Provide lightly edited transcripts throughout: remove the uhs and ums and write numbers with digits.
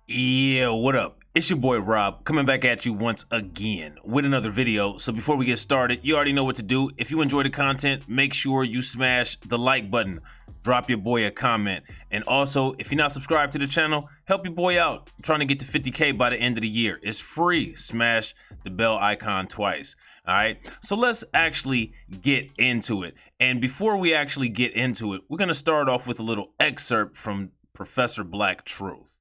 Yeah, what up? It's your boy Rob coming back at you once again with another video. So before we get started, you already know what to do. If you enjoy the content, make sure you smash the like button, drop your boy a comment, and also if you're not subscribed to the channel, help your boy out. I'm trying to get to 50K by the end of the year. It's free. Smash the bell icon twice. All right, so let's actually get into it. And before we actually get into it, we're gonna start off with a little excerpt from Professor Black Truth.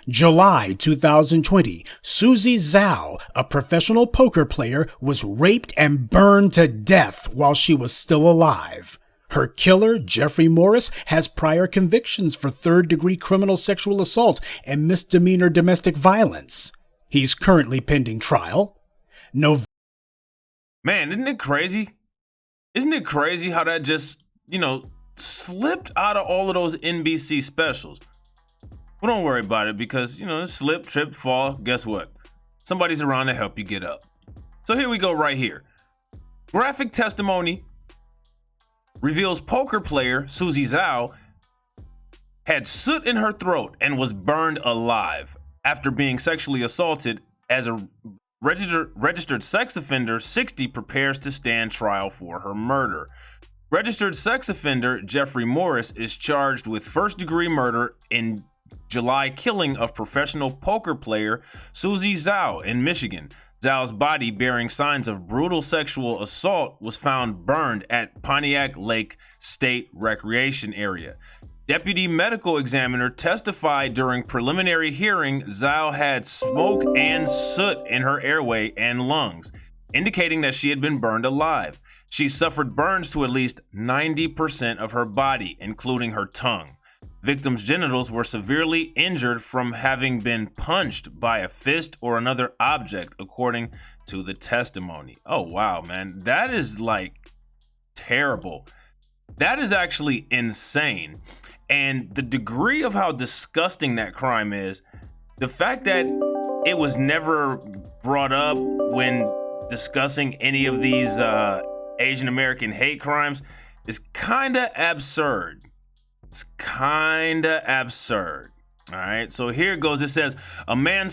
July 2020, Susie Zhao, a professional poker player, was raped and burned to death while she was still alive. Her killer, Jeffrey Morris, has prior convictions for third-degree criminal sexual assault and misdemeanor domestic violence. He's currently pending trial. Man, isn't it crazy? Isn't it crazy how that just, slipped out of all of those NBC specials? Well, don't worry about it because, slip, trip, fall, guess what? Somebody's around to help you get up. So here we go right here. Graphic testimony reveals poker player Susie Zhao had soot in her throat and was burned alive after being sexually assaulted as a registered sex offender. 60 prepares to stand trial for her murder. Registered sex offender Jeffrey Morris is charged with first-degree murder in July killing of professional poker player Susie Zhao in Michigan. Zhao's body, bearing signs of brutal sexual assault, was found burned at Pontiac Lake State Recreation Area. Deputy medical examiner testified during preliminary hearing Zhao had smoke and soot in her airway and lungs, indicating that she had been burned alive. She suffered burns to at least 90% of her body, including her tongue. Victim's genitals were severely injured from having been punched by a fist or another object, according to the testimony. Oh, wow, man. That is like terrible. That is actually insane. And the degree of how disgusting that crime is, the fact that it was never brought up when discussing any of these Asian American hate crimes is kind of absurd. It's kind of absurd. All right, so here it goes. It says a man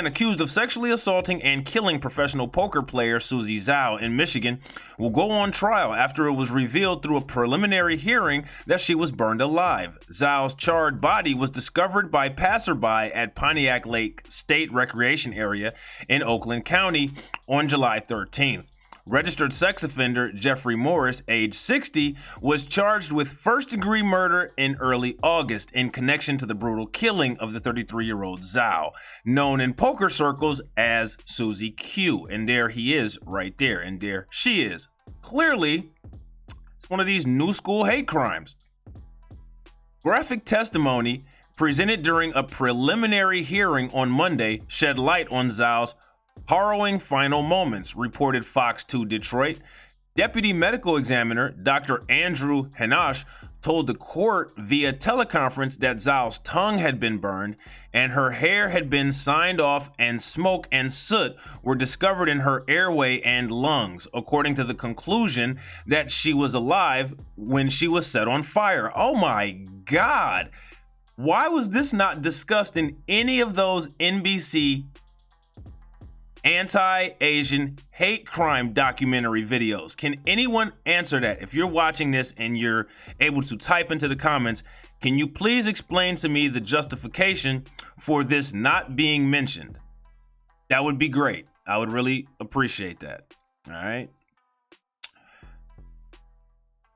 accused of sexually assaulting and killing professional poker player Susie Zhao in Michigan will go on trial after it was revealed through a preliminary hearing that she was burned alive. Zhao's charred body was discovered by passerby at Pontiac Lake State Recreation Area in Oakland County on July 13th. Registered sex offender Jeffrey Morris, age 60, was charged with first-degree murder in early August in connection to the brutal killing of the 33-year-old Zhao, known in poker circles as Susie Q. And there he is right there, and there she is. Clearly, it's one of these new school hate crimes. Graphic testimony presented during a preliminary hearing on Monday shed light on Zhao's harrowing final moments, reported Fox 2 Detroit. Deputy medical examiner Dr. Andrew Hanash told the court via teleconference that Zhao's tongue had been burned and her hair had been signed off, and smoke and soot were discovered in her airway and lungs, according to the conclusion that she was alive when she was set on fire. Oh my God. Why was this not discussed in any of those NBC anti-Asian hate crime documentary videos? Can anyone answer that? If you're watching this and you're able to type into the comments, can you please explain to me the justification for this not being mentioned? That would be great. I would really appreciate that. All right.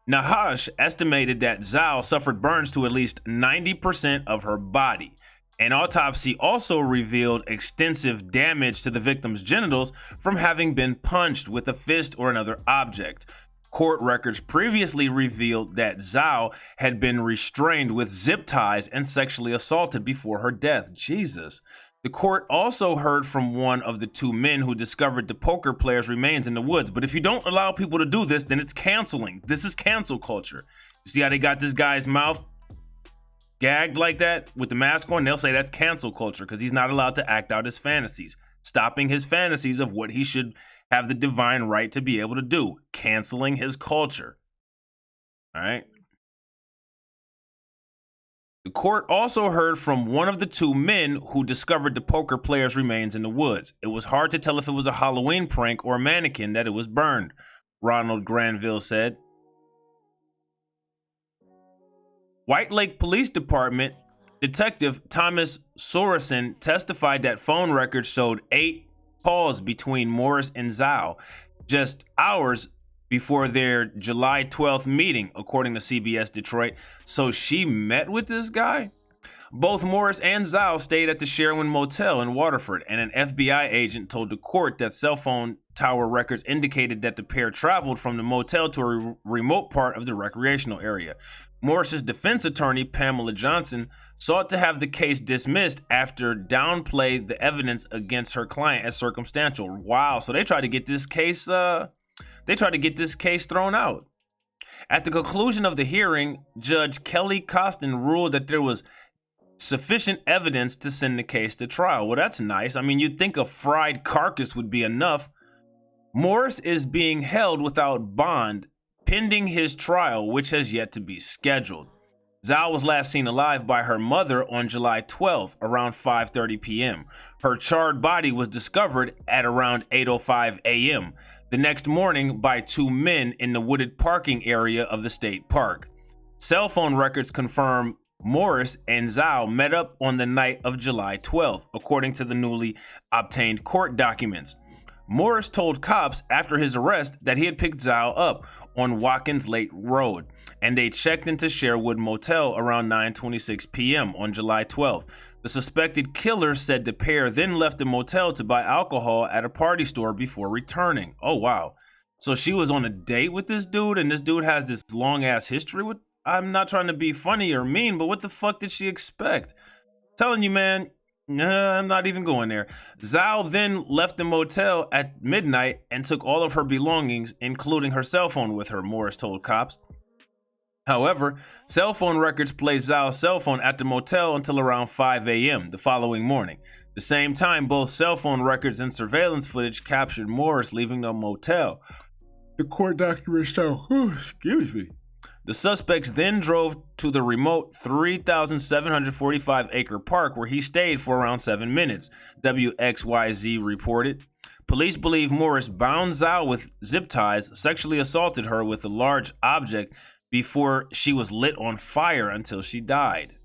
Nahash estimated that Zhao suffered burns to at least 90% of her body. An autopsy also revealed extensive damage to the victim's genitals from having been punched with a fist or another object. Court records previously revealed that Zhao had been restrained with zip ties and sexually assaulted before her death. Jesus. The court also heard from one of the two men who discovered the poker player's remains in the woods. But if you don't allow people to do this, then it's canceling. This is cancel culture. You see how they got this guy's mouth gagged like that with the mask on? They'll say that's cancel culture because he's not allowed to act out his fantasies, stopping his fantasies of what he should have the divine right to be able to do, canceling his culture. All right. The court also heard from one of the two men who discovered the poker player's remains in the woods. It was hard to tell if it was a Halloween prank or a mannequin that it was burned, Ronald Granville said. White Lake Police Department Detective Thomas Sorensen testified that phone records showed 8 calls between Morris and Zhao just hours before their July 12th meeting, according to CBS Detroit. So she met with this guy? Both Morris and Zhao stayed at the Sherwin Motel in Waterford, and an FBI agent told the court that cell phone tower records indicated that the pair traveled from the motel to a remote part of the recreational area. Morris's defense attorney, Pamela Johnson, sought to have the case dismissed after downplayed the evidence against her client as circumstantial. Wow, so they tried to get this case thrown out. At the conclusion of the hearing, Judge Kelly Costin ruled that there was sufficient evidence to send the case to trial. Well, that's nice. I mean, you'd think a fried carcass would be enough. Morris is being held without bond pending his trial, which has yet to be scheduled. Zhao was last seen alive by her mother on July 12th around 5:30 p.m. Her charred body was discovered at around 8:05 a.m. the next morning by 2 men in the wooded parking area of the state park. Cell phone records confirm Morris and Zhao met up on the night of July 12th, according to the newly obtained court documents. Morris told cops after his arrest that he had picked Zhao up on Watkins Lake Road, and they checked into Sherwood Motel around 9:26 p.m. on July 12th. The suspected killer said the pair then left the motel to buy alcohol at a party store before returning. Oh, wow. So she was on a date with this dude, and this dude has this long-ass history with... I'm not trying to be funny or mean, but what the fuck did she expect? Telling you, man, I'm not even going there. Zhao then left the motel at midnight and took all of her belongings, including her cell phone with her, Morris told cops. However, cell phone records placed Zhao's cell phone at the motel until around 5 a.m. the following morning. The same time, both cell phone records and surveillance footage captured Morris leaving the motel. The court documents show, excuse me. The suspects then drove to the remote 3,745-acre park where he stayed for around 7 minutes, WXYZ reported. Police believe Morris bound Zhao with zip ties, sexually assaulted her with a large object before she was lit on fire until she died.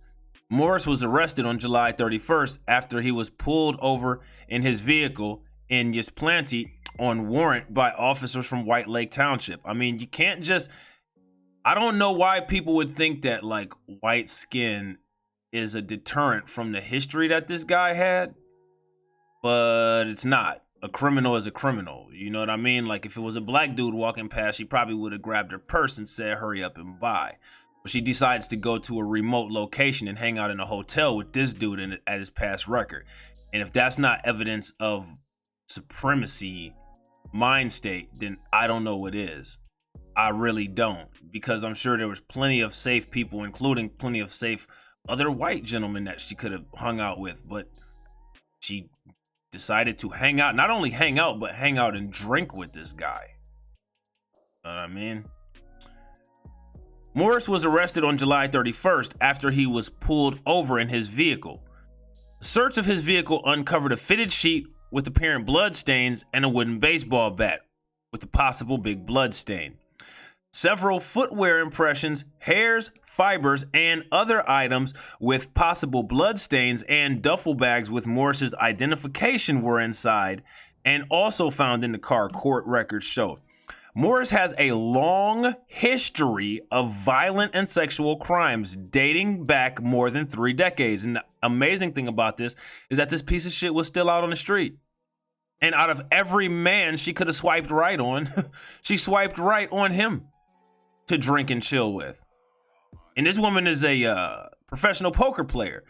Morris was arrested on July 31st after he was pulled over in his vehicle in Ysplanty on warrant by officers from White Lake Township. I mean, you can't just... I don't know why people would think that, like, white skin is a deterrent from the history that this guy had, but it's not. A criminal is a criminal, you know what I mean? Like, if it was a black dude walking past, she probably would have grabbed her purse and said, hurry up and buy. But she decides to go to a remote location and hang out in a hotel with this dude at his past record. And if that's not evidence of supremacy mind state, then I don't know what is. I really don't, because I'm sure there was plenty of safe people, including plenty of safe other white gentlemen that she could have hung out with, but she decided to hang out, not only hang out, but hang out and drink with this guy. You know what I mean? Morris was arrested on July 31st after he was pulled over in his vehicle. A search of his vehicle uncovered a fitted sheet with apparent blood stains and a wooden baseball bat with a possible big blood stain. Several footwear impressions, hairs, fibers, and other items with possible blood stains and duffel bags with Morris's identification were inside and also found in the car, court records showed. Morris has a long history of violent and sexual crimes dating back more than 3 decades. And the amazing thing about this is that this piece of shit was still out on the street. And out of every man she could have swiped right on, she swiped right on him to drink and chill with. And this woman is a professional poker player.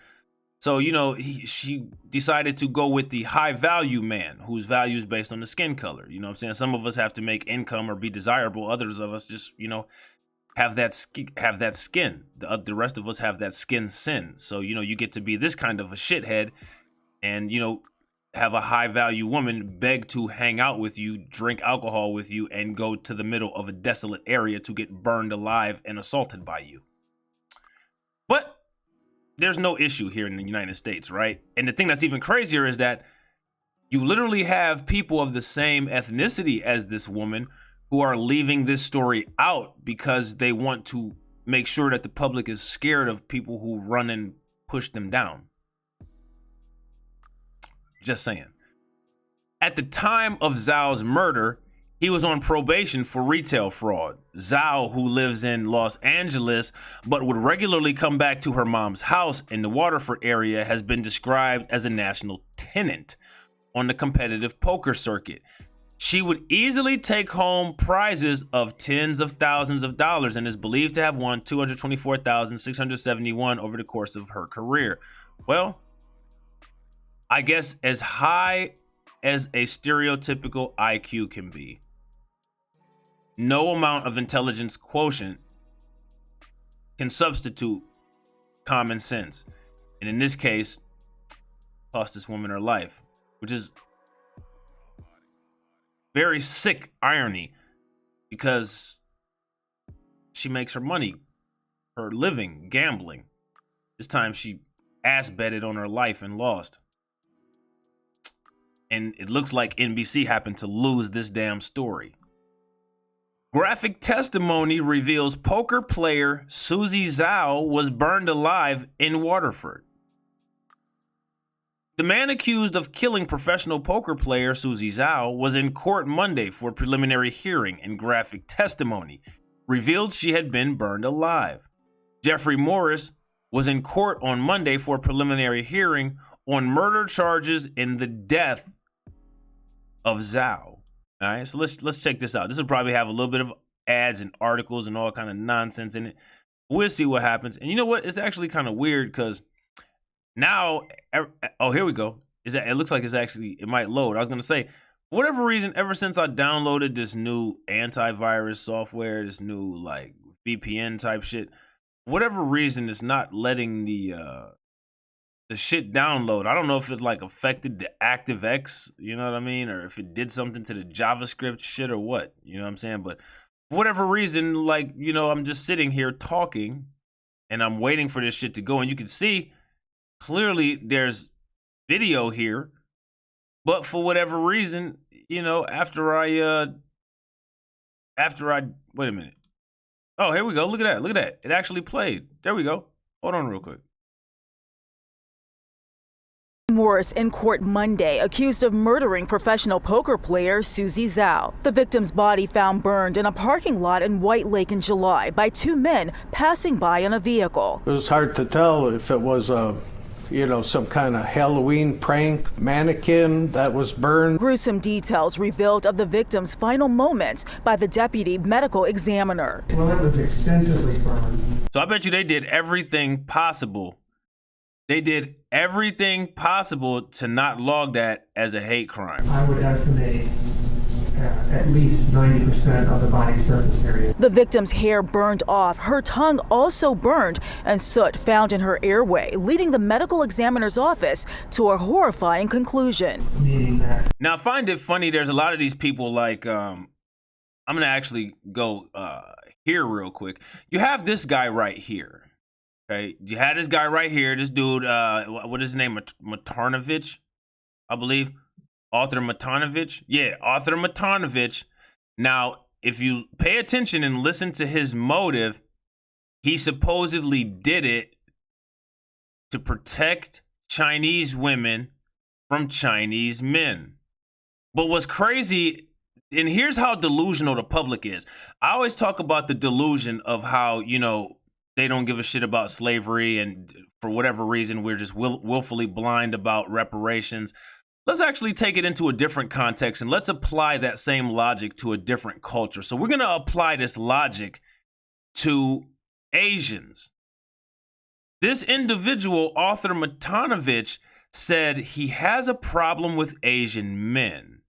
So, you know, she decided to go with the high value man whose value is based on the skin color. You know what I'm saying? Some of us have to make income or be desirable. Others of us just, you know, have that skin. The rest of us have that skin sin. So, you know, you get to be this kind of a shithead and, you know, have a high value woman beg to hang out with you, drink alcohol with you, and go to the middle of a desolate area to get burned alive and assaulted by you. But there's no issue here in the United States, right? And the thing that's even crazier is that you literally have people of the same ethnicity as this woman who are leaving this story out because they want to make sure that the public is scared of people who run and push them down. Just saying. At the time of Zhao's murder, he was on probation for retail fraud. Zhao, who lives in Los Angeles, but would regularly come back to her mom's house in the Waterford area, has been described as a national tenant on the competitive poker circuit. She would easily take home prizes of tens of thousands of dollars and is believed to have won $224,671 over the course of her career. Well, I guess as high as a stereotypical IQ can be, no amount of intelligence quotient can substitute common sense. And in this case, cost this woman her life, which is very sick irony because she makes her money, her living, gambling. This time she ass betted on her life and lost. And it looks like NBC happened to lose this damn story. Graphic testimony reveals poker player Susie Zhao was burned alive in Waterford. The man accused of killing professional poker player Susie Zhao was in court Monday for a preliminary hearing, and graphic testimony revealed she had been burned alive. Jeffrey Morris was in court on Monday for a preliminary hearing on murder charges in the death of Zhao. All right, so let's check this out. This will probably have a little bit of ads and articles and all kind of nonsense in it. We'll see what happens. And you know what? It's actually kind of weird because now, oh, here we go. It looks like it might load. I was gonna say, for whatever reason, ever since I downloaded this new antivirus software, this new like VPN type shit, for whatever reason, it's not letting the shit download. I don't know if it like affected the ActiveX, you know what I mean? Or if it did something to the JavaScript shit or what, you know what I'm saying? But for whatever reason, like, you know, I'm just sitting here talking and I'm waiting for this shit to go. And you can see clearly there's video here, but for whatever reason, you know, after I, wait a minute. Oh, here we go. Look at that. Look at that. It actually played. There we go. Hold on real quick. Morris in court Monday, accused of murdering professional poker player Susie Zhao. The victim's body found burned in a parking lot in White Lake in July by two men passing by in a vehicle. It was hard to tell if it was some kind of Halloween prank mannequin that was burned. Gruesome details revealed of the victim's final moments by the deputy medical examiner. Well, it was extensively burned. So I bet you they did everything possible. They did everything possible to not log that as a hate crime. I would estimate at least 90% of the body surface area. The victim's hair burned off, her tongue also burned, and soot found in her airway, leading the medical examiner's office to a horrifying conclusion. Meaning that. Now, I find it funny, there's a lot of these people like, I'm gonna actually go here real quick. You have this guy right here. Okay, you had this guy right here, this dude, what is his name, Matanovich, I believe, Arthur Matanovich. Yeah, Arthur Matanovich. Now, if you pay attention and listen to his motive, he supposedly did it to protect Chinese women from Chinese men. But what's crazy, and here's how delusional the public is. I always talk about the delusion of how, you know, they don't give a shit about slavery, and for whatever reason, we're just willfully blind about reparations. Let's actually take it into a different context and let's apply that same logic to a different culture. So we're going to apply this logic to Asians. This individual, Arthur Matanovich, said he has a problem with Asian men.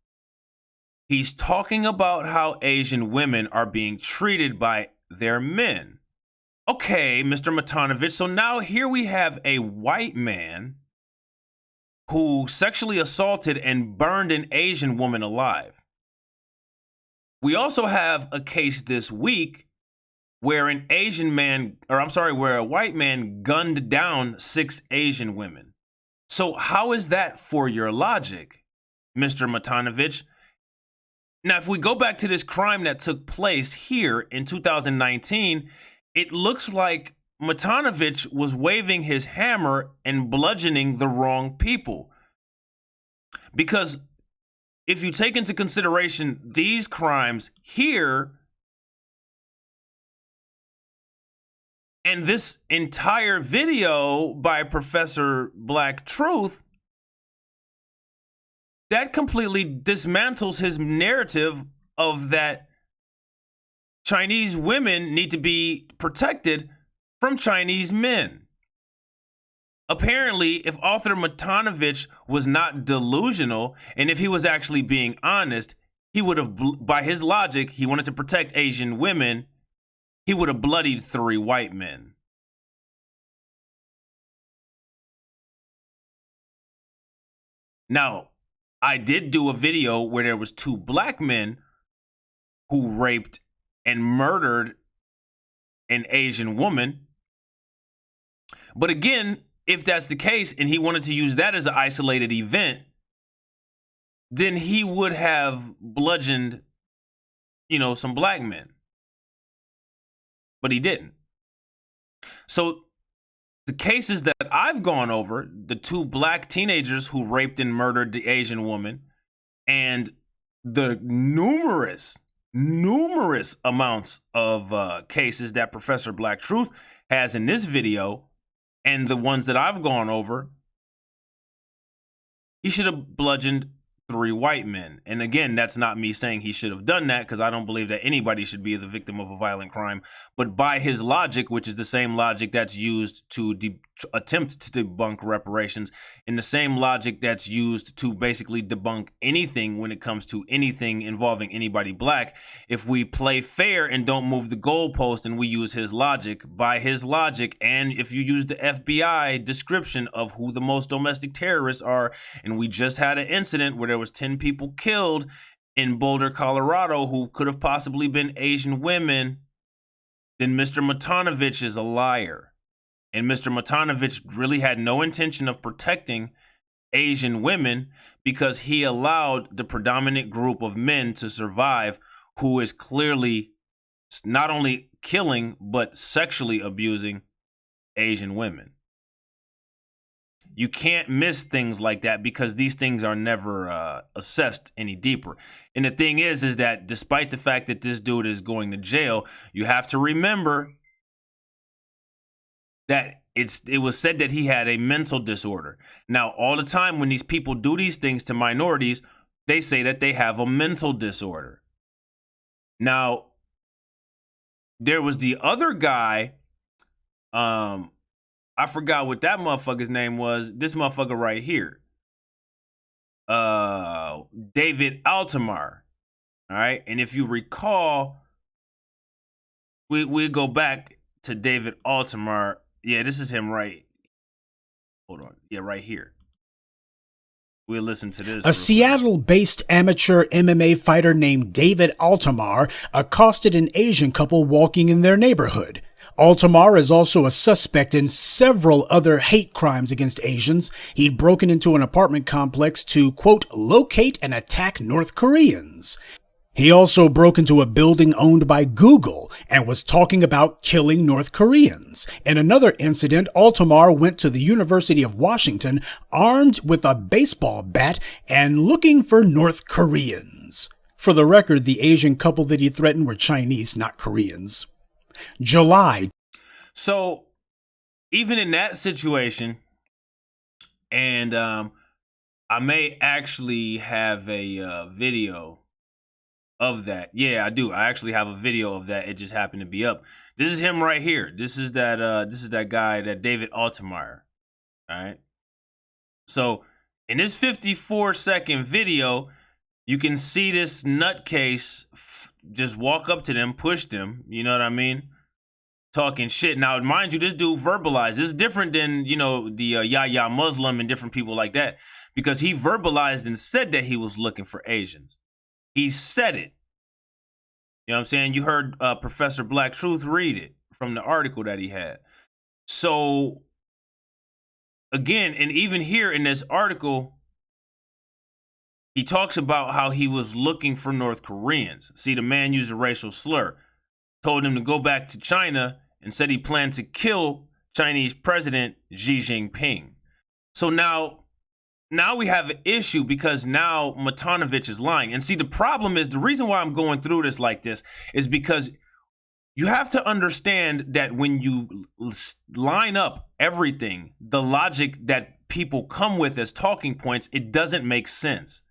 He's talking about how Asian women are being treated by their men. Okay, Mr. Matanovich, so now here we have a white man who sexually assaulted and burned an Asian woman alive. We also have a case this week where where a white man gunned down 6 Asian women. So how is that for your logic, Mr. Matanovich? Now, if we go back to this crime that took place here in 2019, it looks like Matanovich was waving his hammer and bludgeoning the wrong people. Because if you take into consideration these crimes here and this entire video by Professor Black Truth, that completely dismantles his narrative of that Chinese women need to be protected from Chinese men. Apparently, if author Matanovich was not delusional, and if he was actually being honest, he would have, by his logic, he wanted to protect Asian women, he would have bloodied 3 white men. Now, I did do a video where there was 2 black men who raped and murdered an Asian woman. But again, if that's the case and he wanted to use that as an isolated event, then he would have bludgeoned, some black men. But he didn't. So the cases that I've gone over, the 2 black teenagers who raped and murdered the Asian woman, and the numerous amounts of cases that Professor Black Truth has in this video, and the ones that I've gone over, he should have bludgeoned 3 white men. And again, that's not me saying he should have done that, because I don't believe that anybody should be the victim of a violent crime. But by his logic, which is the same logic that's used to attempt to debunk reparations, and the same logic that's used to basically debunk anything when it comes to anything involving anybody black, if we play fair and don't move the goalpost and we use his logic, by his logic, and if you use the FBI description of who the most domestic terrorists are, and we just had an incident where there was 10 people killed in Boulder, Colorado, who could have possibly been Asian women, then Mr. Matanovich is a liar. And Mr. Matanovich really had no intention of protecting Asian women, because he allowed the predominant group of men to survive who is clearly not only killing, but sexually abusing Asian women. You can't miss things like that, because these things are never assessed any deeper. And the thing is that despite the fact that this dude is going to jail, you have to remember that it was said that he had a mental disorder. Now, all the time when these people do these things to minorities, they say that they have a mental disorder. Now, there was the other guy, I forgot what that motherfucker's name was. This motherfucker right here. David Altemar. All right. And if you recall, we go back to David Altemar. Yeah, this is him right. Hold on. Yeah, right here. We'll listen to this. A Seattle-based amateur MMA fighter named David Altemar accosted an Asian couple walking in their neighborhood. Altemar is also a suspect in several other hate crimes against Asians. He'd broken into an apartment complex to, quote, locate and attack North Koreans. He also broke into a building owned by Google and was talking about killing North Koreans. In another incident, Altemar went to the University of Washington armed with a baseball bat and looking for North Koreans. For the record, the Asian couple that he threatened were Chinese, not Koreans. July. So, even in that situation, and I may actually have a video of that. Yeah, I do. I actually have a video of that. It just happened to be up. This is him right here. This is that guy, that David Altemar. All right. So in this 54-second video, you can see this nutcase just walk up to them, push them. You know what I mean? Talking shit. Now, mind you, this dude verbalized. This is different than, the Yahya Muslim and different people like that, because he verbalized and said that he was looking for Asians. He said it. You know what I'm saying? You heard Professor Black Truth read it from the article that he had. So again, and even here in this article, he talks about how he was looking for North Koreans. See, the man used a racial slur, told him to go back to China, and said he planned to kill Chinese President Xi Jinping. So now we have an issue because now Matanovich is lying. And see, the problem is, the reason why I'm going through this like this is because you have to understand that when you line up everything, the logic that people come with as talking points, it doesn't make sense.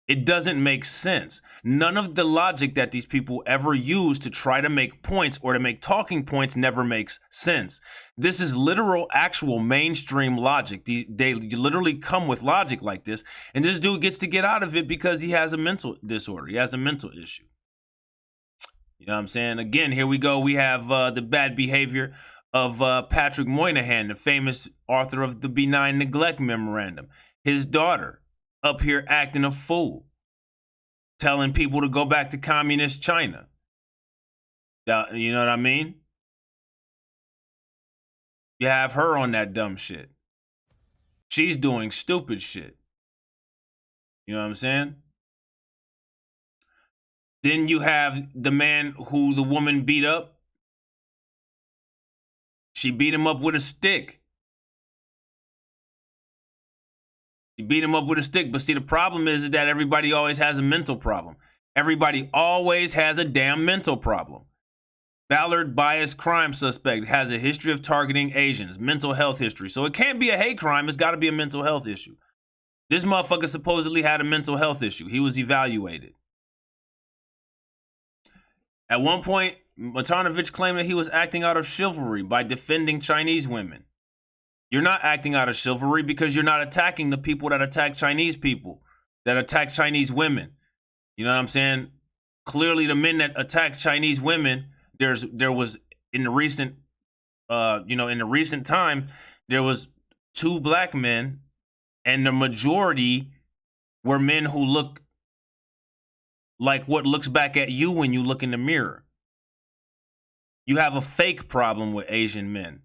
It doesn't make sense. None of the logic that these people ever use to try to make points or to make talking points never makes sense. This is literal, actual mainstream logic. They literally come with logic like this, and this dude gets to get out of it because he has a mental disorder. He has a mental issue. You know what I'm saying? Again, here we go. We have the bad behavior of Patrick Moynihan, the famous author of the Benign Neglect Memorandum. His daughter up here acting a fool, telling people to go back to communist China. You know what I mean? You have her on that dumb shit. She's doing stupid shit. You know what I'm saying? Then you have the man who the woman beat up. She beat him up with a stick. She beat him up with a stick. But see, the problem is that everybody always has a mental problem. Everybody always has a damn mental problem. Ballard, biased crime suspect, has a history of targeting Asians, mental health history. So it can't be a hate crime. It's got to be a mental health issue. This motherfucker supposedly had a mental health issue. He was evaluated. At one point, Matanovich claimed that he was acting out of chivalry by defending Chinese women. You're not acting out of chivalry because you're not attacking the people that attack Chinese people, that attack Chinese women. You know what I'm saying? Clearly, the men that attack Chinese women, there was in the recent, in the recent time, there was 2 black men, and the majority were men who look like what looks back at you when you look in the mirror. You have a fake problem with Asian men.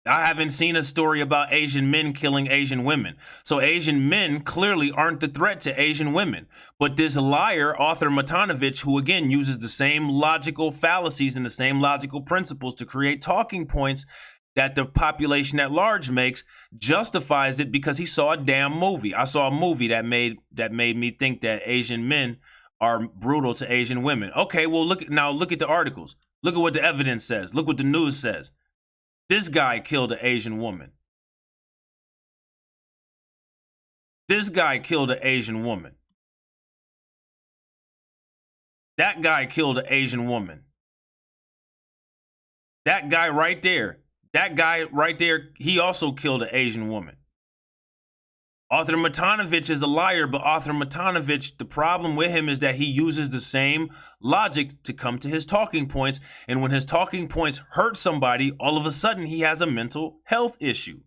I haven't seen a story about Asian men killing Asian women. So Asian men clearly aren't the threat to Asian women. But this liar, author Matanovich, who again uses the same logical fallacies and the same logical principles to create talking points that the population at large makes, justifies it because he saw a damn movie. I saw a movie that made me think that Asian men are brutal to Asian women. Okay, well look at the articles. Look at what the evidence says. Look what the news says. This guy killed an Asian woman. This guy killed an Asian woman. That guy killed an Asian woman. That guy right there, he also killed an Asian woman. Author Matanovich is a liar, but author Matanovich, the problem with him is that he uses the same logic to come to his talking points. And when his talking points hurt somebody, all of a sudden he has a mental health issue.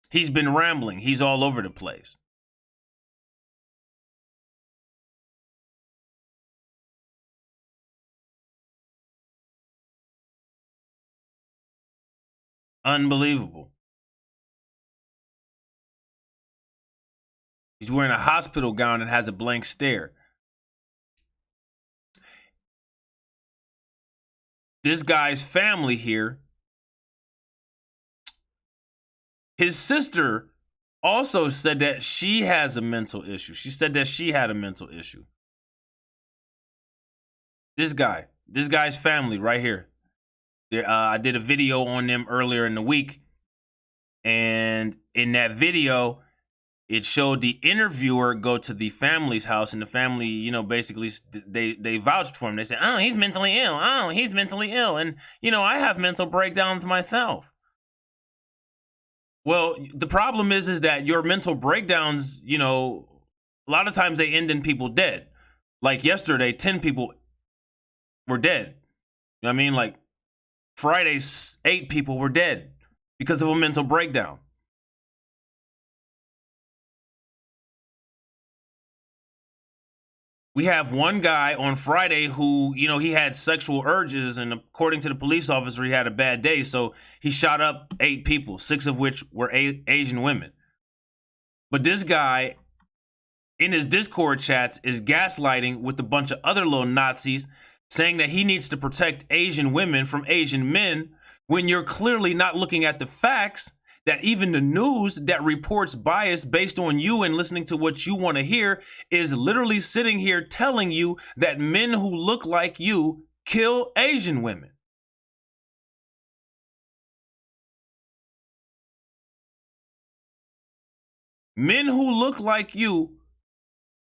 He's been rambling. He's all over the place. Unbelievable. He's wearing a hospital gown and has a blank stare. This guy's family here, his sister also said that she has a mental issue. She said that she had a mental issue. This guy's family right here. I did a video on them earlier in the week. And in that video, it showed the interviewer go to the family's house, and the family, basically they vouched for him. They said, "Oh, he's mentally ill. Oh, he's mentally ill. And, I have mental breakdowns myself." Well, the problem is that your mental breakdowns, a lot of times they end in people dead. Like yesterday, 10 people were dead. You know what I mean? Like Friday, 8 people were dead because of a mental breakdown. We have one guy on Friday who, he had sexual urges, and according to the police officer, he had a bad day, so he shot up 8 people, 6 of which were Asian women. But this guy, in his Discord chats, is gaslighting with a bunch of other little Nazis, saying that he needs to protect Asian women from Asian men, when you're clearly not looking at the facts, that even the news that reports bias based on you and listening to what you want to hear is literally sitting here telling you that men who look like you kill Asian women. Men who look like you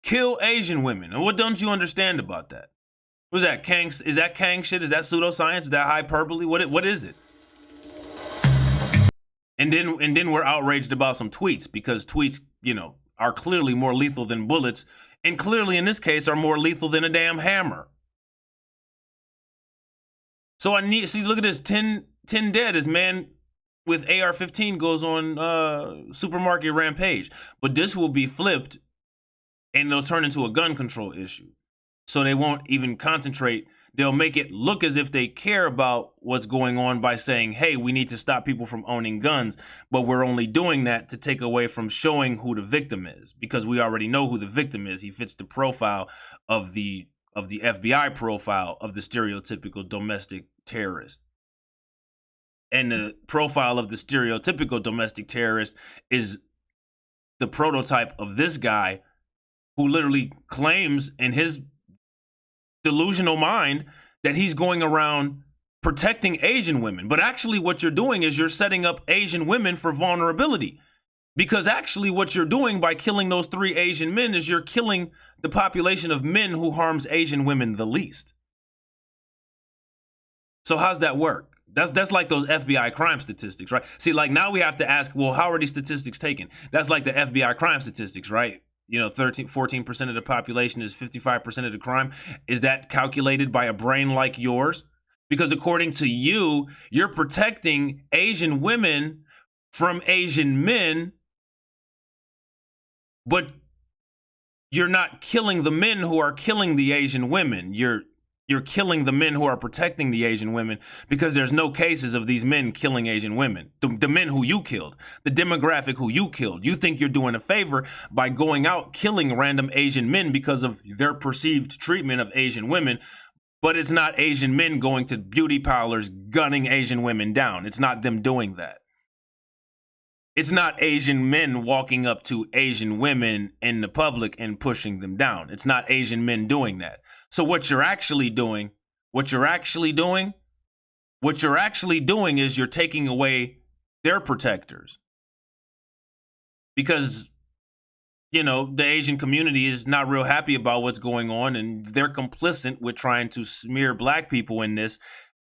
kill Asian women. And what don't you understand about that? What is that, Kang? Is that Kang shit? Is that pseudoscience? Is that hyperbole? What is it? And then we're outraged about some tweets, because tweets, are clearly more lethal than bullets, and clearly in this case are more lethal than a damn hammer. So look at this, 10 dead as man with AR-15 goes on supermarket rampage. But this will be flipped and it'll turn into a gun control issue. So they won't even concentrate. They'll make it look as if they care about what's going on by saying, hey, we need to stop people from owning guns. But we're only doing that to take away from showing who the victim is, because we already know who the victim is. He fits the profile of the FBI profile of the stereotypical domestic terrorist. And the profile of the stereotypical domestic terrorist is the prototype of this guy, who literally claims in his delusional mind that he's going around protecting Asian women. But actually what you're doing is you're setting up Asian women for vulnerability. Because actually what you're doing by killing those 3 Asian men is you're killing the population of men who harms Asian women the least. So how's that work? That's like those FBI crime statistics, right? See, like now we have to ask, well, how are these statistics taken? That's like the FBI crime statistics, right? 14% of the population is 55% of the crime. Is that calculated by a brain like yours? Because according to you, you're protecting Asian women from Asian men, but you're not killing the men who are killing the Asian women. You're killing the men who are protecting the Asian women, because there's no cases of these men killing Asian women. The men who you killed, the demographic who you killed. You think you're doing a favor by going out killing random Asian men because of their perceived treatment of Asian women, but it's not Asian men going to beauty parlors gunning Asian women down. It's not them doing that. It's not Asian men walking up to Asian women in the public and pushing them down. It's not Asian men doing that. So what you're actually doing is you're taking away their protectors. Because, the Asian community is not real happy about what's going on, and they're complicit with trying to smear black people in this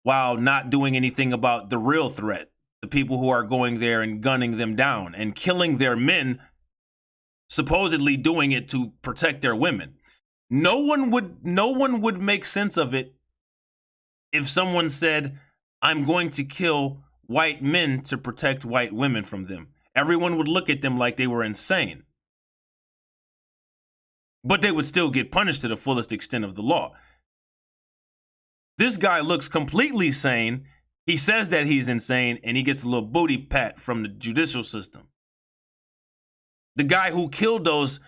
while not doing anything about the real threat. The people who are going there and gunning them down and killing their men, supposedly doing it to protect their women. No one would make sense of it if someone said, I'm going to kill white men to protect white women from them. Everyone would look at them like they were insane. But they would still get punished to the fullest extent of the law. This guy looks completely sane. He says that he's insane, and he gets a little booty pat from the judicial system. The guy who killed those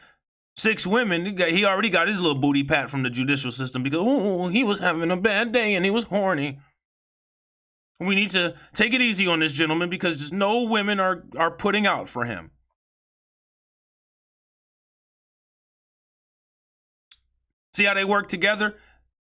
6 women, he already got his little booty pat from the judicial system because he was having a bad day and he was horny. We need to take it easy on this gentleman because just no women are putting out for him. See how they work together?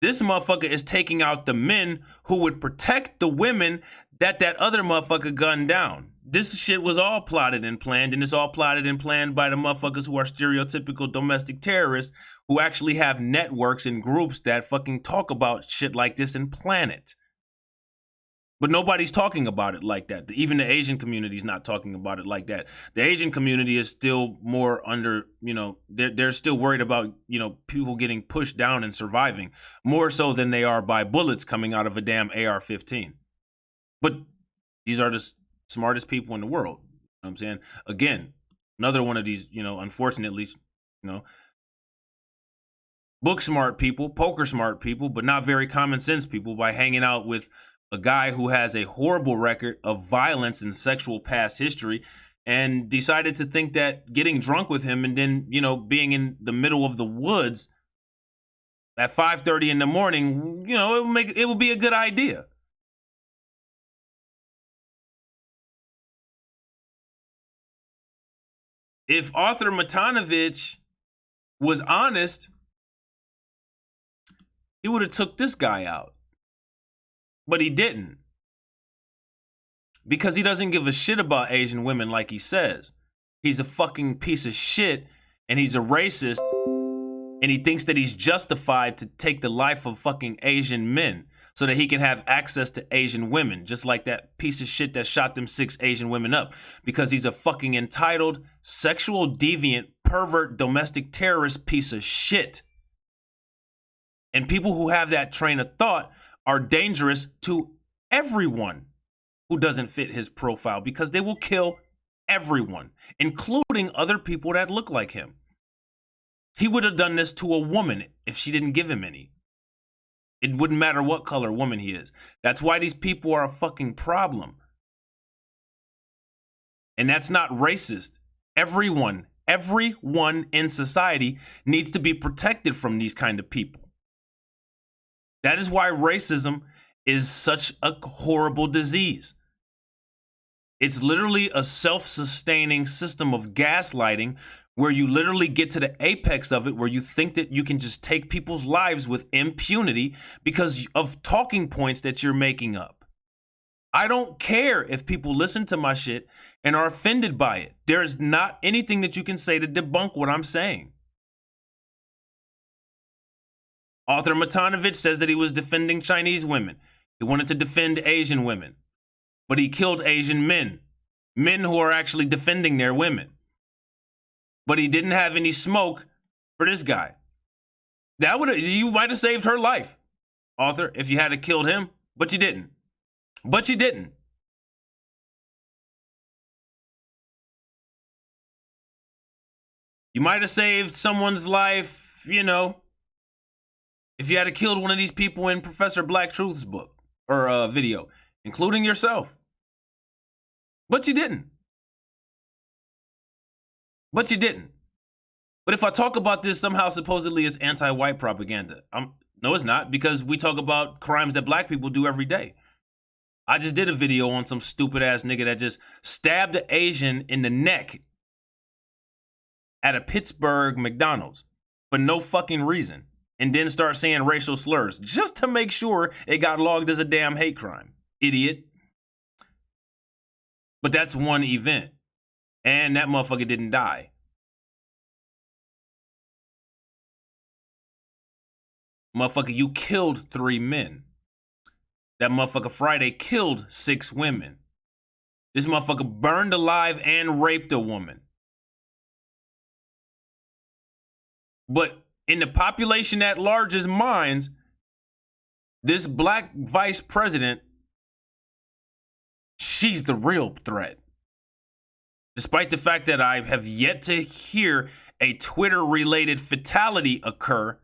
This motherfucker is taking out the men who would protect the women that other motherfucker gunned down. This shit was all plotted and planned, and it's all plotted and planned by the motherfuckers who are stereotypical domestic terrorists who actually have networks and groups that fucking talk about shit like this and plan it. But nobody's talking about it like that. Even the Asian community is not talking about it like that. The Asian community is still more under, they're still worried about, people getting pushed down and surviving more so than they are by bullets coming out of a damn AR-15. But these are the smartest people in the world. You know what I'm saying? Again, another one of these, unfortunately, book smart people, poker smart people, but not very common sense people by hanging out with a guy who has a horrible record of violence and sexual past history, and decided to think that getting drunk with him and then, you know, being in the middle of the woods at 5:30 in the morning, you know, it would be a good idea. If Arthur Matanovich was honest, he would have took this guy out. But he didn't. Because he doesn't give a shit about Asian women like he says. He's a fucking piece of shit, and he's a racist, and he thinks that he's justified to take the life of fucking Asian men so that he can have access to Asian women, just like that piece of shit that shot them 6 Asian women up, because he's a fucking entitled, sexual deviant, pervert, domestic terrorist piece of shit. And people who have that train of thought are dangerous to everyone who doesn't fit his profile, because they will kill everyone, including other people that look like him. He would have done this to a woman if she didn't give him any. It wouldn't matter what color woman he is. That's why these people are a fucking problem. And that's not racist. Everyone in society needs to be protected from these kind of people. That is why racism is such a horrible disease. It's literally a self-sustaining system of gaslighting where you literally get to the apex of it, where you think that you can just take people's lives with impunity because of talking points that you're making up. I don't care if people listen to my shit and are offended by it. There's not anything that you can say to debunk what I'm saying. Arthur Matanovich says that he was defending Chinese women. He wanted to defend Asian women, but he killed Asian men who are actually defending their women. But he didn't have any smoke for this guy. You might have saved her life, Arthur, if you had killed him, but you didn't. You might have saved someone's life, you know, if you had killed one of these people in Professor Black Truth's book or video, including yourself. But you didn't. But if I talk about this somehow supposedly as anti-white propaganda, no, it's not, because we talk about crimes that black people do every day. I just did a video on some stupid ass nigga that just stabbed an Asian in the neck at a Pittsburgh McDonald's for no fucking reason, and then start saying racial slurs just to make sure it got logged as a damn hate crime. Idiot. But that's one event. And that motherfucker didn't die. Motherfucker, you killed 3 men. That motherfucker Friday killed 6 women. This motherfucker burned alive and raped a woman. But in the population at large's minds, this black vice president, she's the real threat. Despite the fact that I have yet to hear a Twitter-related fatality occur,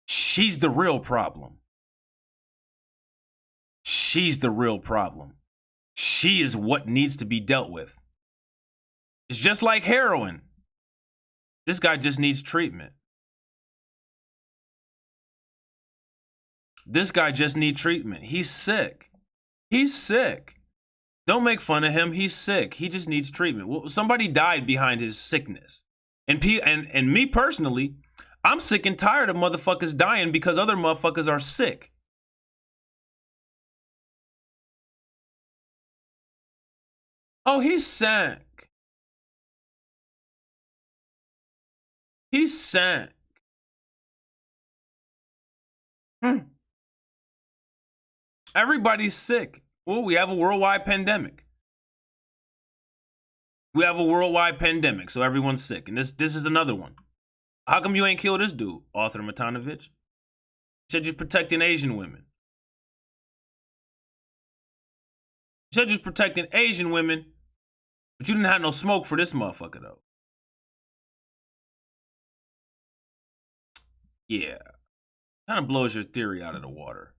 she's the real problem. She's the real problem. She is what needs to be dealt with. It's just like heroin. This guy just needs treatment. This guy just needs treatment. He's sick. He's sick. Don't make fun of him. He's sick. He just needs treatment. Well, somebody died behind his sickness. And me personally, I'm sick and tired of motherfuckers dying because other motherfuckers are sick. Oh, he's sick. He's sick. Everybody's sick. Well, we have a worldwide pandemic. So everyone's sick. And this is another one. How come you ain't killed this dude, Arthur Matanovich? You said you're protecting Asian women. You said you're protecting Asian women, but you didn't have no smoke for this motherfucker, though. Yeah, kind of blows your theory out of the water.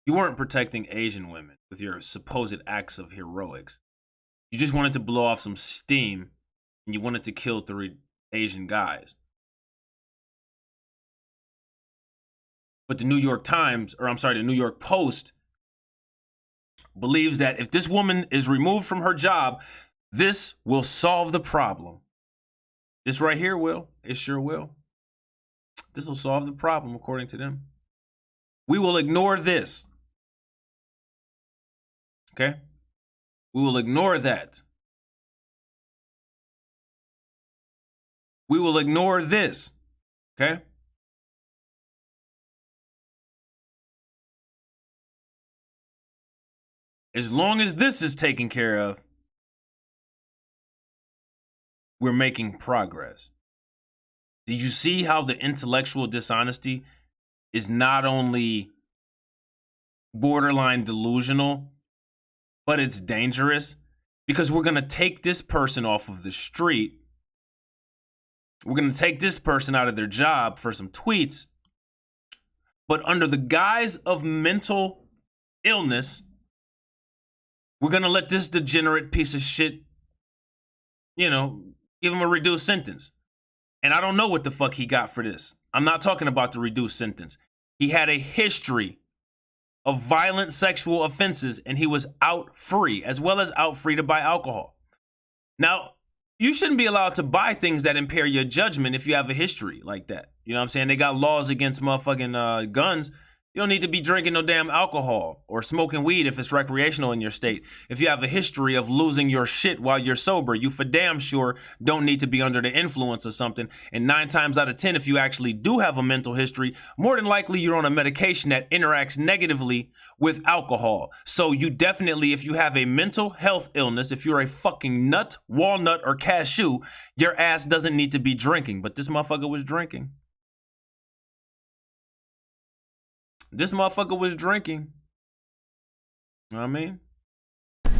You weren't protecting Asian women with your supposed acts of heroics. You just wanted to blow off some steam, and you wanted to kill 3 Asian guys. But the New York Post believes that if this woman is removed from her job, this will solve the problem. This right here will. It sure will. This will solve the problem, according to them. We will ignore this. Okay? We will ignore that. We will ignore this. Okay? As long as this is taken care of, we're making progress. Do you see how the intellectual dishonesty is not only borderline delusional, but it's dangerous? Because we're going to take this person off of the street. We're going to take this person out of their job for some tweets. But under the guise of mental illness, we're going to let this degenerate piece of shit, give him a reduced sentence. And I don't know what the fuck he got for this. I'm not talking about the reduced sentence. He had a history of violent sexual offenses, and he was out free, as well as out free to buy alcohol. Now, you shouldn't be allowed to buy things that impair your judgment if you have a history like that. You know what I'm saying? They got laws against motherfucking guns. You don't need to be drinking no damn alcohol or smoking weed if it's recreational in your state. If you have a history of losing your shit while you're sober, you for damn sure don't need to be under the influence of something. And 9 times out of 10, if you actually do have a mental history, more than likely you're on a medication that interacts negatively with alcohol. So you definitely, if you have a mental health illness, if you're a fucking nut, walnut, or cashew, your ass doesn't need to be drinking. But this motherfucker was drinking. This motherfucker was drinking. You know what I mean?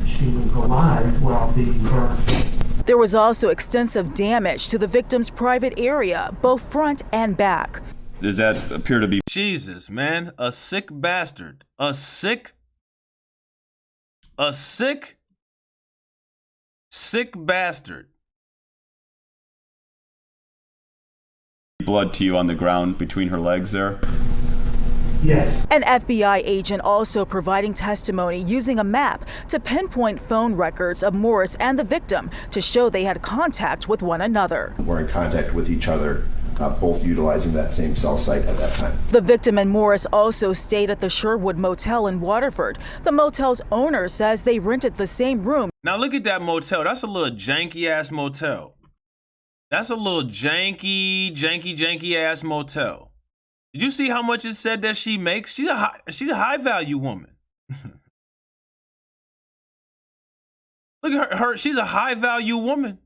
She was alive while being burned. There was also extensive damage to the victim's private area, both front and back. Does that appear to be... Jesus, man. A sick bastard. A sick bastard. blood to you on the ground between her legs there? Yes. An FBI agent also providing testimony using a map to pinpoint phone records of Morris and the victim to show they had contact with one another. Were in contact with each other, both utilizing that same cell site at that time. The victim and Morris also stayed at the Sherwood Motel in Waterford. The motel's owner says they rented the same room. Now look at that motel. That's a little janky ass motel. That's a little janky ass motel. Did you see how much it said that she makes? She's a high value woman. Look at her. She's a high value woman.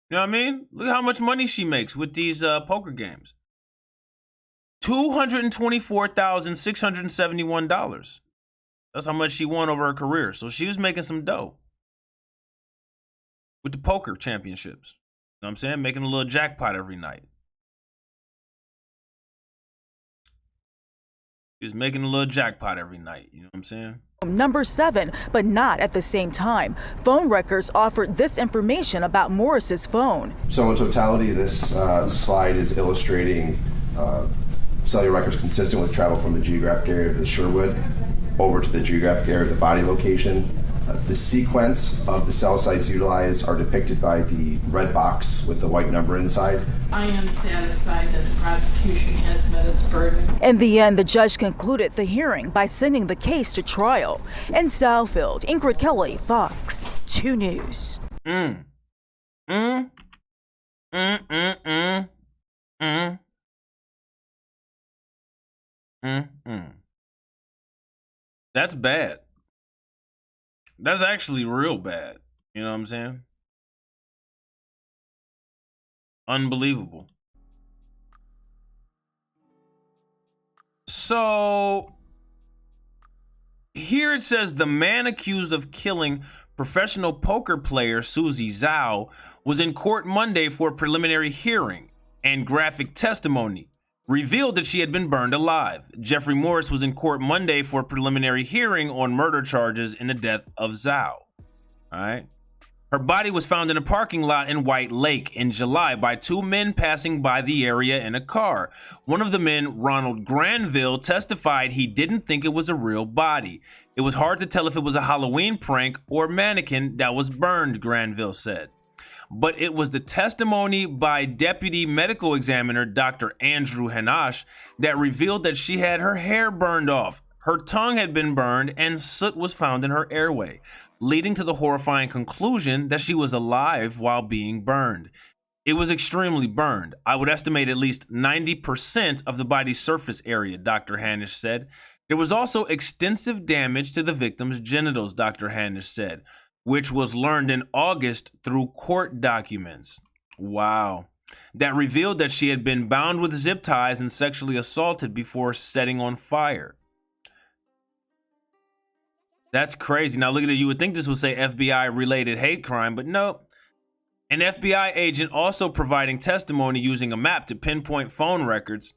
You know what I mean? Look at how much money she makes with these poker games. $224,671. That's how much she won over her career. So she was making some dough with the poker championships. You know what I'm saying? Making a little jackpot every night. She was making a little jackpot every night. You know what I'm saying? Number 7, but not at the same time. Phone records offered this information about Morris's phone. So in totality, this slide is illustrating cellular records consistent with travel from the geographic area of the Sherwood over to the geographic area of the body location. The sequence of the cell sites utilized are depicted by the red box with the white number inside. I am satisfied that the prosecution has met its burden. In the end, the judge concluded the hearing by sending the case to trial. In Southfield, Ingrid Kelly, Fox 2 News. That's bad. That's actually real bad. You know what I'm saying? Unbelievable. So here it says the man accused of killing professional poker player Susie Zhao was in court Monday for a preliminary hearing and graphic testimony. revealed that she had been burned alive. Jeffrey Morris was in court Monday for a preliminary hearing on murder charges in the death of Zhao. All right. Her body was found in a parking lot in White Lake in July by two men passing by the area in a car. One of the men, Ronald Granville, testified he didn't think it was a real body. It was hard to tell if it was a Halloween prank or mannequin that was burned, Granville said. But it was the testimony by Deputy Medical Examiner Dr. Andrew Hanash that revealed that she had her hair burned off, her tongue had been burned, and soot was found in her airway, leading to the horrifying conclusion that she was alive while being burned. It was extremely burned. I would estimate at least 90% of the body's surface area, Dr. Hanish said. There was also extensive damage to the victim's genitals, Dr. Hanish said, which was learned in August through court documents. Wow. That revealed that she had been bound with zip ties and sexually assaulted before setting on fire. That's crazy. Now look at it. You would think this would say FBI-related hate crime, but no. An FBI agent also providing testimony using a map to pinpoint phone records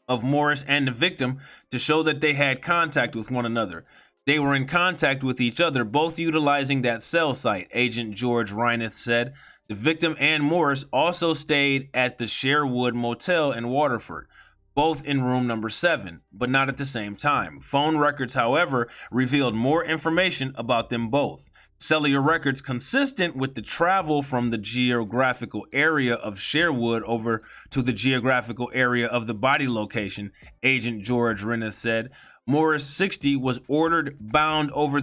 of Morris and the victim to show that they had contact with one another. They were in contact with each other, both utilizing that cell site, Agent George Reineth said. The victim and Morris also stayed at the Sherwood Motel in Waterford, both in room number 7, but not at the same time. Phone records, however, revealed more information about them both. Cellular records consistent with the travel from the geographical area of Sherwood over to the geographical area of the body location, Agent George Reineth said. Morris, 60, was ordered bound over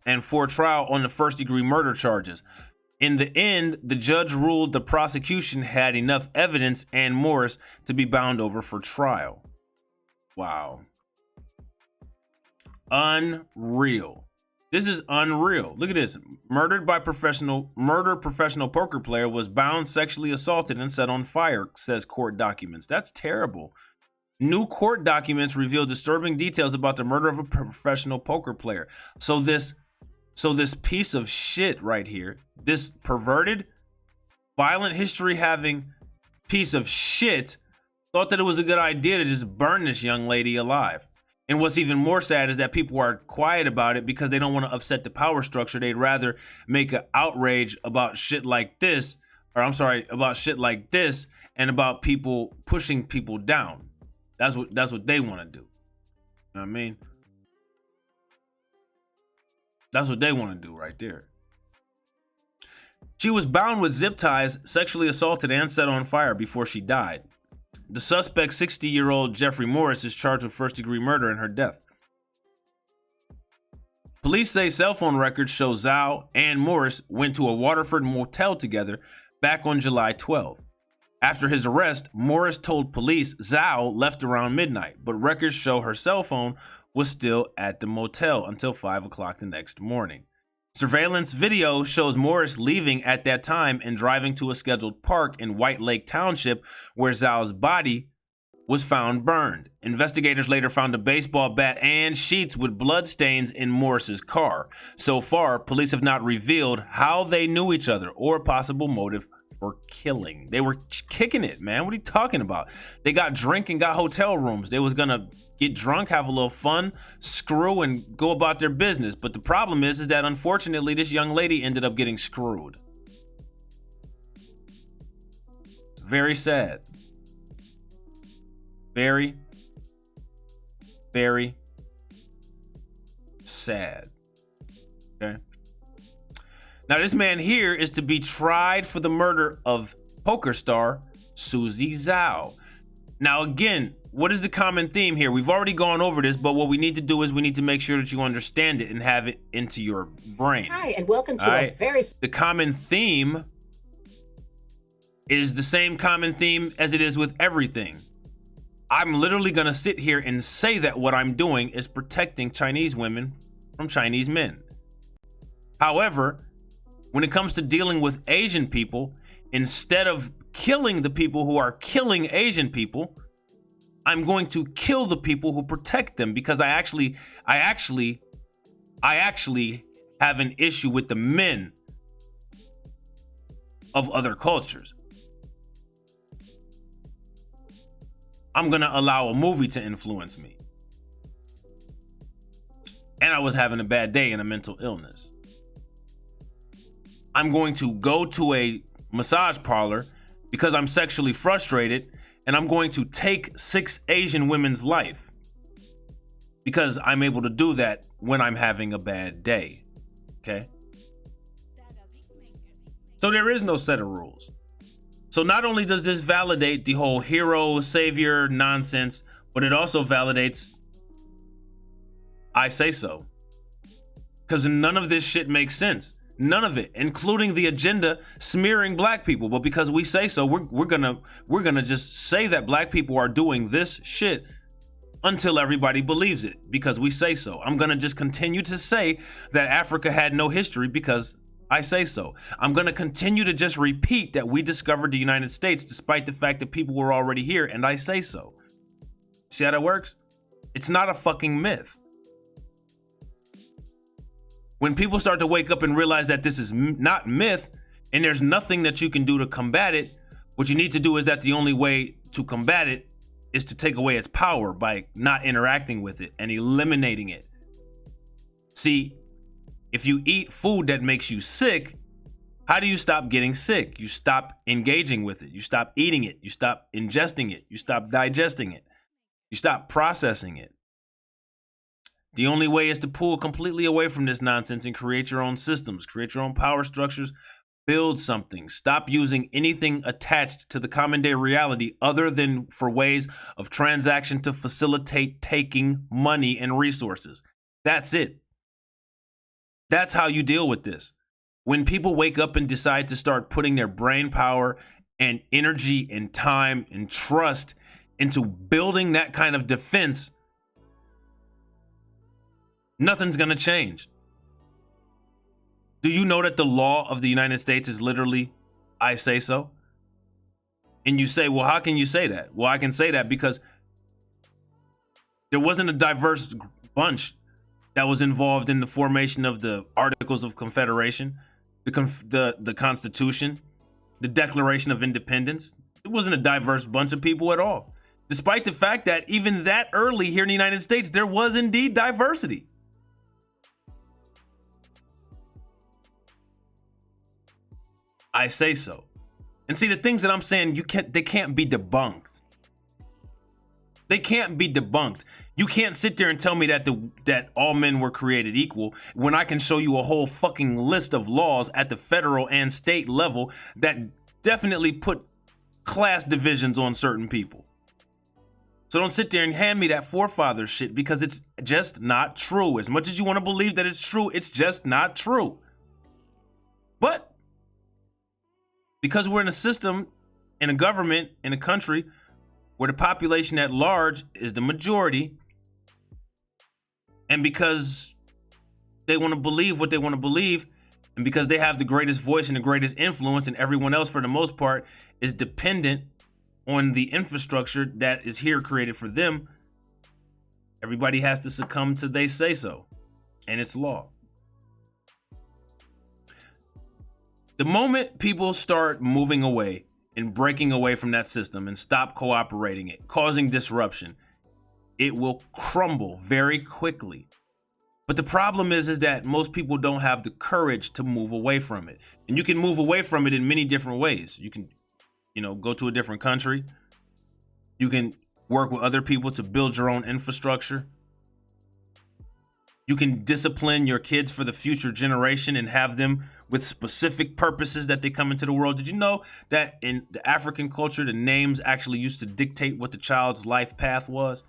and for trial on the first-degree murder charges. In the end, the judge ruled the prosecution had enough evidence and Morris to be bound over for trial. Wow. Unreal. This is unreal. Look at this. Murder professional poker player was bound, sexually assaulted, and set on fire, says court documents. That's terrible. New court documents reveal disturbing details about the murder of a professional poker player. So this piece of shit right here, this perverted, violent history having piece of shit, thought that it was a good idea to just burn this young lady alive. And what's even more sad is that people are quiet about it because they don't want to upset the power structure. They'd rather make an outrage about shit like this, about shit like this, and about people pushing people down. That's what they want to do. You know what I mean? That's what they want to do right there. She was bound with zip ties, sexually assaulted, and set on fire before she died. The suspect, 60-year-old Jeffrey Morris, is charged with first-degree murder in her death. Police say cell phone records show Zhao and Morris went to a Waterford motel together back on July 12th. After his arrest, Morris told police Zhao left around midnight, but records show her cell phone was still at the motel until 5 o'clock the next morning. Surveillance video shows Morris leaving at that time and driving to a scheduled park in White Lake Township where Zhao's body was found burned. Investigators later found a baseball bat and sheets with blood stains in Morris's car. So far, police have not revealed how they knew each other or a possible motive for killing. They were kicking it, man. What are you talking about? They got drink and got hotel rooms. They was gonna get drunk, have a little fun, screw, and go about their business. But the problem is that unfortunately this young lady ended up getting screwed. Very sad. Very, very sad. Okay. Now, this man here is to be tried for the murder of poker star Susie Zhao. Now, again, what is the common theme here? We've already gone over this, but what we need to do is we need to make sure that you understand it and have it into your brain. Hi, and welcome to The common theme is the same common theme as it is with everything. I'm literally going to sit here and say that what I'm doing is protecting Chinese women from Chinese men. However, when it comes to dealing with Asian people, instead of killing the people who are killing Asian people, I'm going to kill the people who protect them because I actually have an issue with the men of other cultures. I'm gonna allow a movie to influence me. And I was having a bad day and a mental illness. I'm going to go to a massage parlor because I'm sexually frustrated, and I'm going to take 6 Asian women's life because I'm able to do that when I'm having a bad day. Okay? So there is no set of rules. So not only does this validate the whole hero savior nonsense, but it also validates I say so. Because none of this shit makes sense. None of it, including the agenda smearing black people. But because we say so, we're gonna just say that black people are doing this shit until everybody believes it because we say so. I'm gonna just continue to say that Africa had no history because I say so. I'm gonna continue to just repeat that we discovered the United States despite the fact that people were already here, and I say so. See how that works? It's not a fucking myth. When people start to wake up and realize that this is not myth and there's nothing that you can do to combat it, what you need to do is that the only way to combat it is to take away its power by not interacting with it and eliminating it. See, if you eat food that makes you sick, how do you stop getting sick? You stop engaging with it. You stop eating it. You stop ingesting it. You stop digesting it. You stop processing it. The only way is to pull completely away from this nonsense and create your own systems, create your own power structures, build something. Stop using anything attached to the common day reality other than for ways of transaction to facilitate taking money and resources. That's it. That's how you deal with this. When people wake up and decide to start putting their brain power and energy and time and trust into building that kind of defense, nothing's gonna change. Do you know that the law of the United States is literally, I say so? And you say, well, how can you say that? Well, I can say that because there wasn't a diverse bunch that was involved in the formation of the Articles of Confederation, the Constitution, the Declaration of Independence. It wasn't a diverse bunch of people at all. Despite the fact that even that early here in the United States, there was indeed diversity. I say so. And see, the things that I'm saying, they can't be debunked. They can't be debunked. You can't sit there and tell me that all men were created equal when I can show you a whole fucking list of laws at the federal and state level that definitely put class divisions on certain people. So don't sit there and hand me that forefather shit because it's just not true. As much as you want to believe that it's true, it's just not true. But because we're in a system, in a government, in a country where the population at large is the majority, and because they want to believe what they want to believe, and because they have the greatest voice and the greatest influence, and everyone else, for the most part, is dependent on the infrastructure that is here created for them, everybody has to succumb to they say so, and it's law. The moment people start moving away and breaking away from that system and stop cooperating it, causing disruption, it will crumble very quickly. But the problem is that most people don't have the courage to move away from it. And you can move away from it in many different ways. You can, go to a different country. You can work with other people to build your own infrastructure. You can discipline your kids for the future generation and have them with specific purposes that they come into the world. Did you know that in the African culture, the names actually used to dictate what the child's life path was?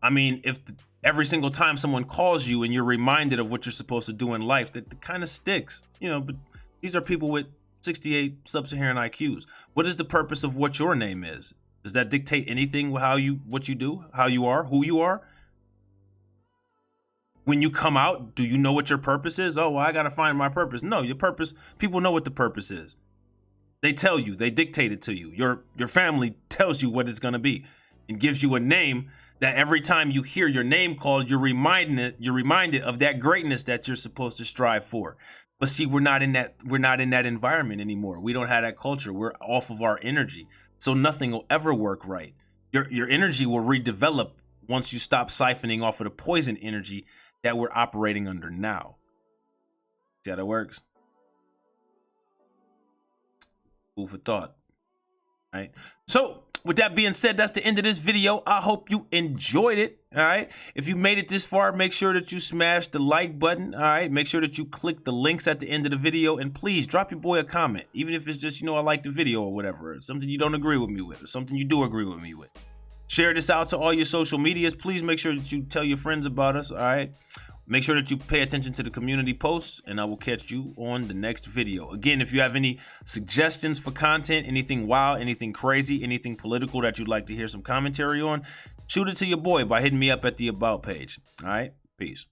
I mean, if every single time someone calls you and you're reminded of what you're supposed to do in life, that kind of sticks, but these are people with 68 sub-Saharan IQs. What is the purpose of what your name is? Does that dictate anything what you do, how you are, who you are? When you come out, do you know what your purpose is? Oh, well, I got to find my purpose. No, your purpose, people know what the purpose is. They tell you, they dictate it to you. Your family tells you what it's going to be and gives you a name that every time you hear your name called, you're reminded of that greatness that you're supposed to strive for. But see, we're not in that environment anymore. We don't have that culture. We're off of our energy. So nothing will ever work right. Your energy will redevelop once you stop siphoning off of the poison energy that we're operating under now. See how that works? Food for thought. All right. So with that being said, that's the end of this video. I hope you enjoyed it. All right. If you made it this far, make sure that you smash the like button. All right. Make sure that you click the links at the end of the video, and please drop your boy a comment, even if it's just, I like the video or whatever, or something you don't agree with me with, or something you do agree with me with. Share this out to all your social medias. Please make sure that you tell your friends about us. All right. Make sure that you pay attention to the community posts, and I will catch you on the next video. Again, if you have any suggestions for content, anything wild, anything crazy, anything political that you'd like to hear some commentary on, shoot it to your boy by hitting me up at the About page. All right, peace.